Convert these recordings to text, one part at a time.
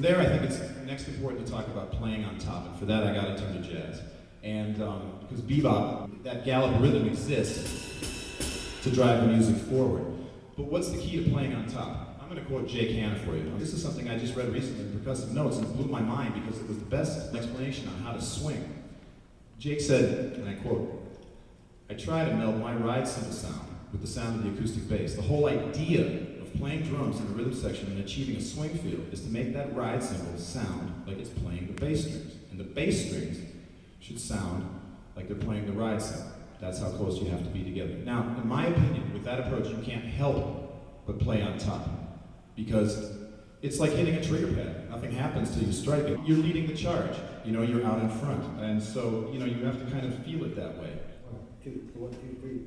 From there, I think it's next important to talk about playing on top, and for that I gotta turn to jazz. And because bebop, that gallop rhythm exists to drive the music forward. But what's the key to playing on top? I'm gonna quote Jake Hanna for you. This is something I just read recently in Percussive Notes, and it blew my mind because it was the best explanation on how to swing. Jake said, and I quote, "I try to meld my ride cymbal sound with the sound of the acoustic bass. The whole idea of playing drums in a rhythm section and achieving a swing feel is to make that ride cymbal sound like it's playing the bass strings. And the bass strings should sound like they're playing the ride cymbal. That's how close you have to be together." Now, in my opinion, with that approach, you can't help but play on top. Because it's like hitting a trigger pad. Nothing happens till you strike it. You're leading the charge. You know, you're out in front. And so, you know, you have to kind of feel it that way. 1, 2, 3.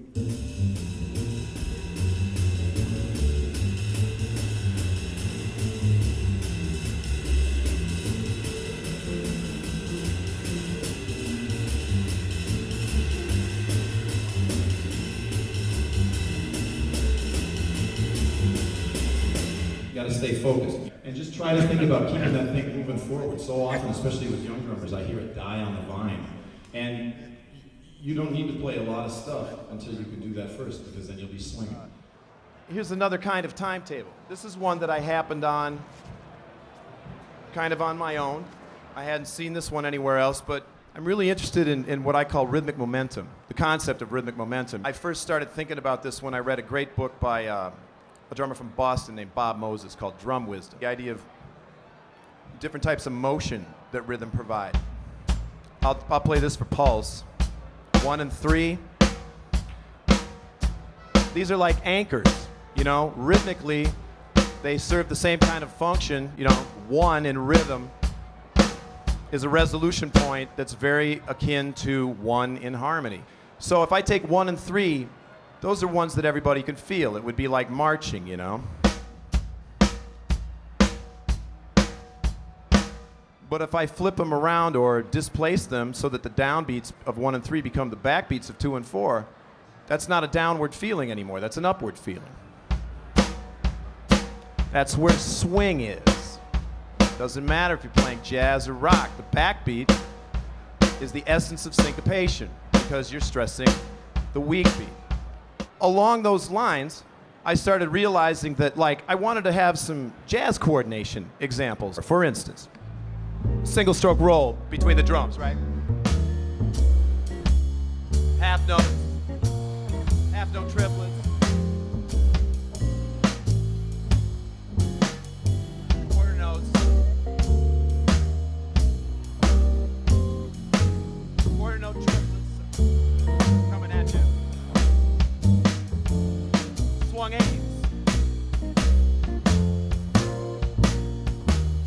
You gotta stay focused. And just try to think about keeping that thing moving forward. So often, especially with young drummers, I hear it die on the vine. And you don't need to play a lot of stuff until you can do that first, because then you'll be swinging. Here's another kind of timetable. This is one that I happened on kind of on my own. I hadn't seen this one anywhere else, but I'm really interested in what I call rhythmic momentum, the concept of rhythmic momentum. I first started thinking about this when I read a great book by a drummer from Boston named Bob Moses called Drum Wisdom. The idea of different types of motion that rhythm provide. I'll play this for pulse. 1 and 3. These are like anchors, you know, rhythmically they serve the same kind of function. You know, 1 in rhythm is a resolution point that's very akin to 1 in harmony. So if I take 1 and 3, those are ones that everybody can feel. It would be like marching, you know. But if I flip them around or displace them so that the downbeats of 1 and 3 become the backbeats of 2 and 4, that's not a downward feeling anymore. That's an upward feeling. That's where swing is. Doesn't matter if you're playing jazz or rock. The backbeat is the essence of syncopation because you're stressing the weak beat. Along those lines, I started realizing that, like, I wanted to have some jazz coordination examples. For instance, single stroke roll between the drums, right? Half note triplets. Quarter notes. Quarter note triplets coming at you. Swung eights.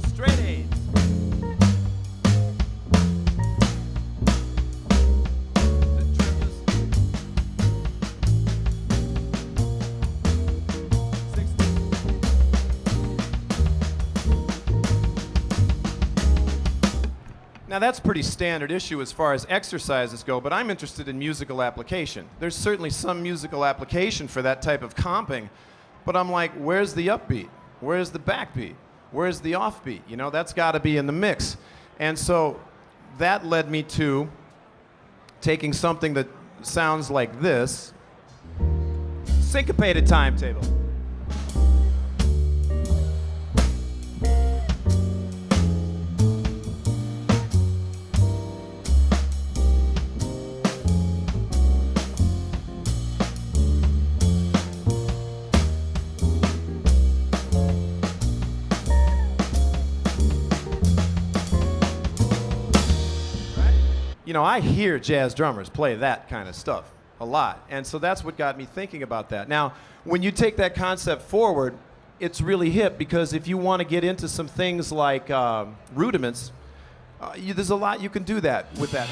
Straight eights. Now that's pretty standard issue as far as exercises go, but I'm interested in musical application. There's certainly some musical application for that type of comping, but I'm like, where's the upbeat? Where's the backbeat? Where's the offbeat? You know, that's got to be in the mix. And so that led me to taking something that sounds like this, syncopated timetable. You know, I hear jazz drummers play that kind of stuff a lot, and so that's what got me thinking about that. Now, when you take that concept forward, it's really hip, because if you want to get into some things like rudiments, there's a lot you can do that with that.